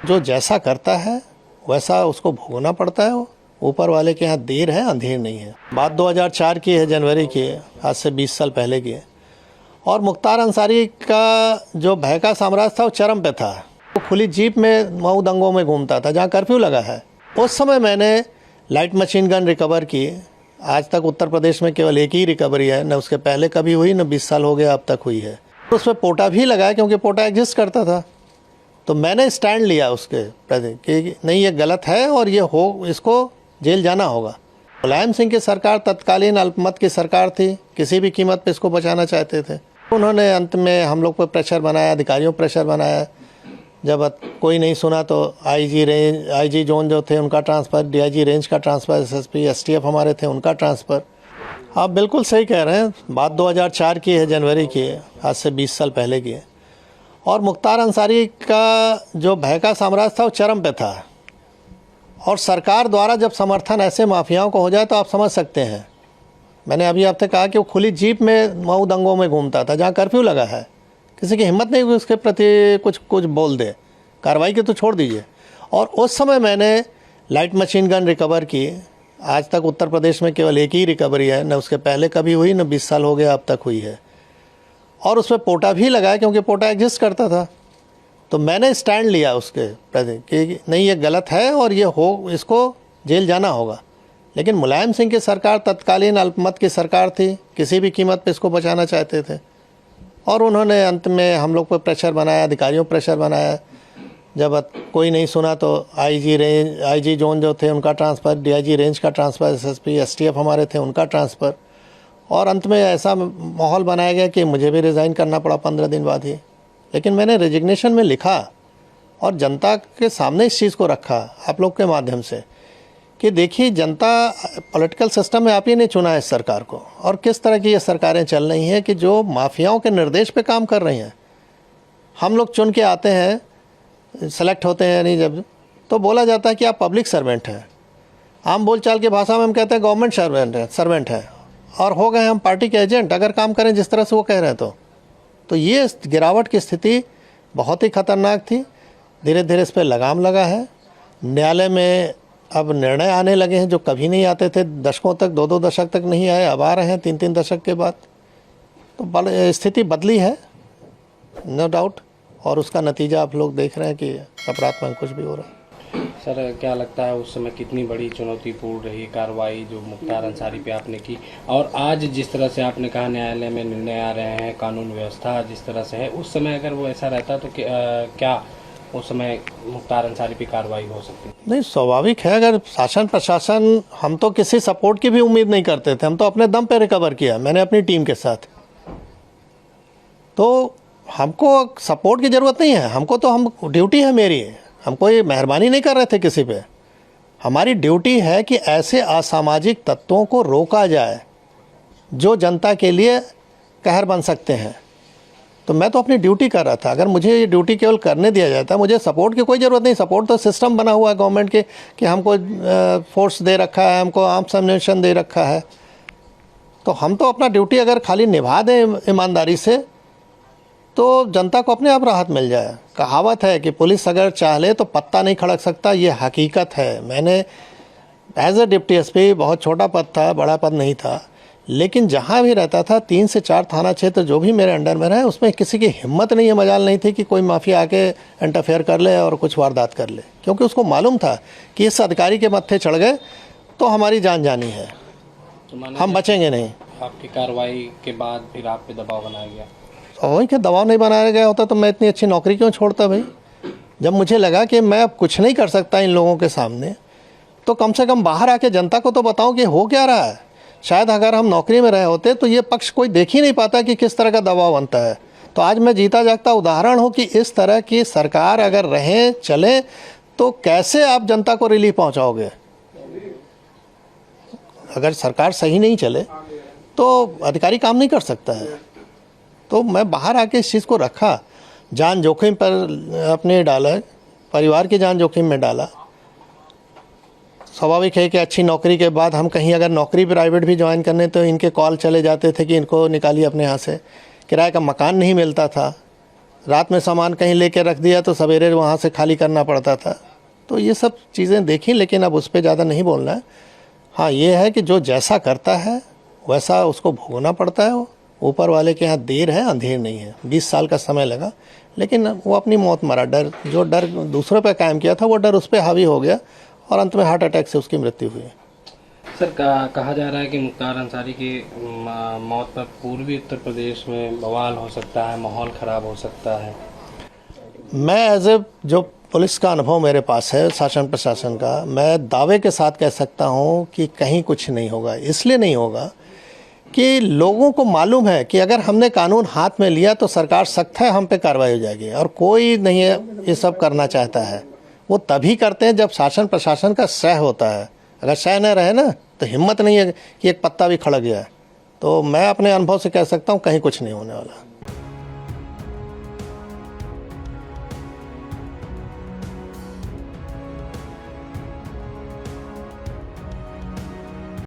जो जैसा करता है वैसा उसको भोगना पड़ता है। ऊपर वाले के यहाँ देर है अंधेर नहीं है। बात 2004 की है, जनवरी की है, आज से 20 साल पहले की है। और मुख्तार अंसारी का जो भय का साम्राज्य था वो चरम पे था। वो खुली जीप में मऊ दंगों में घूमता था जहाँ कर्फ्यू लगा है। उस समय मैंने लाइट मशीन गन रिकवर की। आज तक उत्तर प्रदेश में केवल एक ही रिकवरी है, न उसके पहले कभी हुई, न 20 साल हो गया अब तक हुई है। उसमें पोटा भी लगाया क्योंकि पोटा एग्जिस्ट करता था। तो मैंने स्टैंड लिया उसके प्रति कि नहीं, ये गलत है और ये हो, इसको जेल जाना होगा। मुलायम सिंह की सरकार तत्कालीन अल्पमत की सरकार थी, किसी भी कीमत पे इसको बचाना चाहते थे। उन्होंने अंत में हम लोग पर प्रेशर बनाया, अधिकारियों पर प्रेशर बनाया। जब कोई नहीं सुना तो आईजी जोन जो थे उनका ट्रांसफ़र, डीआईजी रेंज का ट्रांसफ़र, एसएसपी एसटीएफ हमारे थे उनका ट्रांसफ़र। आप बिल्कुल सही कह रहे हैं। बात 2004 की है, जनवरी की है, आज से 20 साल पहले की है। और मुख्तार अंसारी का जो भय का साम्राज्य था वो चरम पे था। और सरकार द्वारा जब समर्थन ऐसे माफियाओं को हो जाए तो आप समझ सकते हैं। मैंने अभी आपसे कहा कि वो खुली जीप में मऊ दंगों में घूमता था जहाँ कर्फ्यू लगा है। किसी की हिम्मत नहीं हुई उसके प्रति कुछ बोल दे, कार्रवाई की तो छोड़ दीजिए। और उस समय मैंने लाइट मशीन गन रिकवर की। आज तक उत्तर प्रदेश में केवल एक ही रिकवरी है, न उसके पहले कभी हुई, न 20 साल हो गया अब तक हुई है। और उसमें पोटा भी लगाया क्योंकि पोटा एग्जिस्ट करता था। तो मैंने स्टैंड लिया उसके प्रति कि नहीं, ये गलत है और ये हो, इसको जेल जाना होगा। लेकिन मुलायम सिंह की सरकार तत्कालीन अल्पमत की सरकार थी, किसी भी कीमत पे इसको बचाना चाहते थे। और उन्होंने अंत में हम लोग पर प्रेशर बनाया, अधिकारियों पर प्रेशर बनाया। जब कोई नहीं सुना तो आईजी जोन जो थे उनका ट्रांसफ़र, डीआईजी रेंज का ट्रांसफ़र, एसएसपी एसटीएफ हमारे थे उनका ट्रांसफ़र। और अंत में ऐसा माहौल बनाया गया कि मुझे भी रिज़ाइन करना पड़ा 15 दिन बाद ही। लेकिन मैंने रेजिग्नेशन में लिखा और जनता के सामने इस चीज़ को रखा आप लोग के माध्यम से कि देखिए, जनता पॉलिटिकल सिस्टम में आप ही ने चुना है इस सरकार को। और किस तरह की ये सरकारें चल रही हैं कि जो माफियाओं के निर्देश पे काम कर रही हैं। हम लोग चुन के आते हैं, सेलेक्ट होते हैं, नहीं जब तो बोला जाता है कि आप पब्लिक सर्वेंट हैं। आम बोलचाल की भाषा में हम कहते हैं गवर्नमेंट सर्वेंट है और हो गए हम पार्टी के एजेंट अगर काम करें जिस तरह से वो कह रहे हैं। तो ये गिरावट की स्थिति बहुत ही खतरनाक थी। धीरे धीरे इस पर लगाम लगा है। न्यायालय में अब निर्णय आने लगे हैं जो कभी नहीं आते थे, दशकों तक, 2-2 दशक तक नहीं आए, अब आ रहे हैं 3-3 दशक के बाद। तो स्थिति बदली है, नो डाउट। और उसका नतीजा आप लोग देख रहे हैं कि अपराध में कुछ भी हो रहा है। सर, क्या लगता है उस समय कितनी बड़ी चुनौतीपूर्ण रही कार्रवाई जो मुख्तार अंसारी पे आपने की, और आज जिस तरह से आपने कहा न्यायालय में निर्णय आ रहे हैं, कानून व्यवस्था जिस तरह से है, उस समय अगर वो ऐसा रहता तो क्या उस समय मुख्तार अंसारी पे कार्रवाई हो सकती? नहीं, स्वाभाविक है। अगर शासन प्रशासन, हम तो किसी सपोर्ट की भी उम्मीद नहीं करते थे, हम तो अपने दम पे रिकवर किया, मैंने अपनी टीम के साथ। तो हमको सपोर्ट की ज़रूरत नहीं है। हमको तो हम ड्यूटी है मेरी, हम कोई मेहरबानी नहीं कर रहे थे किसी पे। हमारी ड्यूटी है कि ऐसे असामाजिक तत्वों को रोका जाए जो जनता के लिए कहर बन सकते हैं। तो मैं तो अपनी ड्यूटी कर रहा था। अगर मुझे ये ड्यूटी केवल करने दिया जाता, मुझे सपोर्ट की कोई ज़रूरत नहीं। सपोर्ट तो सिस्टम बना हुआ है गवर्नमेंट के कि हमको फोर्स दे रखा है, हमको आर्म्स एम्युनिशन दे रखा है। तो हम तो अपना ड्यूटी अगर खाली निभा दें ईमानदारी से तो जनता को अपने आप राहत मिल जाए। कहावत है कि पुलिस अगर चाह ले तो पत्ता नहीं खड़क सकता, ये हकीकत है। मैंने एज ए डिप्टी एसपी, बहुत छोटा पद था, बड़ा पद नहीं था, लेकिन जहाँ भी रहता था 3 से 4 थाना क्षेत्र जो भी मेरे अंडर में रहे, उसमें किसी की हिम्मत नहीं है, मजाल नहीं थी कि कोई माफिया आके इंटरफेयर कर ले और कुछ वारदात कर ले। क्योंकि उसको मालूम था कि इस अधिकारी के मत्थे चढ़ गए तो हमारी जान जानी है, हम बचेंगे नहीं। आपकी कार्रवाई के बाद फिर आप पे दबाव बनाया गया? वही कि दबाव नहीं बनाया गया होता तो मैं इतनी अच्छी नौकरी क्यों छोड़ता भाई। जब मुझे लगा कि मैं अब कुछ नहीं कर सकता इन लोगों के सामने, तो कम से कम बाहर आके जनता को तो बताऊं कि हो क्या रहा है। शायद अगर हम नौकरी में रहे होते तो ये पक्ष कोई देख ही नहीं पाता कि किस तरह का दबाव बनता है। तो आज मैं जीता जागता उदाहरण हूँ कि इस तरह की सरकार अगर रहे चले तो कैसे आप जनता को रिलीफ पहुँचाओगे। अगर सरकार सही नहीं चले तो अधिकारी काम नहीं कर सकता है। तो मैं बाहर आके इस चीज़ को रखा, जान जोखिम पर अपने डाला, परिवार की जान जोखिम में डाला। स्वाभाविक है कि अच्छी नौकरी के बाद हम कहीं अगर नौकरी प्राइवेट भी ज्वाइन करने तो इनके कॉल चले जाते थे कि इनको निकालिए अपने यहाँ से। किराए का मकान नहीं मिलता था, रात में सामान कहीं लेके रख दिया तो सवेरे वहाँ से खाली करना पड़ता था। तो ये सब चीज़ें देखी, लेकिन अब उस पर ज़्यादा नहीं बोलना है। हाँ, ये है कि जो जैसा करता है वैसा उसको भोगना पड़ता है। ऊपर वाले के यहाँ देर है, अंधेर नहीं है। 20 साल का समय लगा, लेकिन वो अपनी मौत मरा। जो डर दूसरों पे कायम किया था वो डर उस पर हावी हो गया और अंत में हार्ट अटैक से उसकी मृत्यु हुई। सर, कहा जा रहा है कि मुख्तार अंसारी की मौत पर पूर्वी उत्तर प्रदेश में बवाल हो सकता है, माहौल ख़राब हो सकता है। मैं एज ए जो पुलिस का अनुभव मेरे पास है, शासन प्रशासन का, मैं दावे के साथ कह सकता हूँ कि कहीं कुछ नहीं होगा। इसलिए नहीं होगा कि लोगों को मालूम है कि अगर हमने कानून हाथ में लिया तो सरकार सख्त है, हम पे कार्रवाई हो जाएगी। और कोई नहीं है ये सब करना चाहता है। वो तभी करते हैं जब शासन प्रशासन का सह होता है। अगर सह न रहे ना तो हिम्मत नहीं है कि एक पत्ता भी खड़क जाए। तो मैं अपने अनुभव से कह सकता हूँ कहीं कुछ नहीं होने वाला।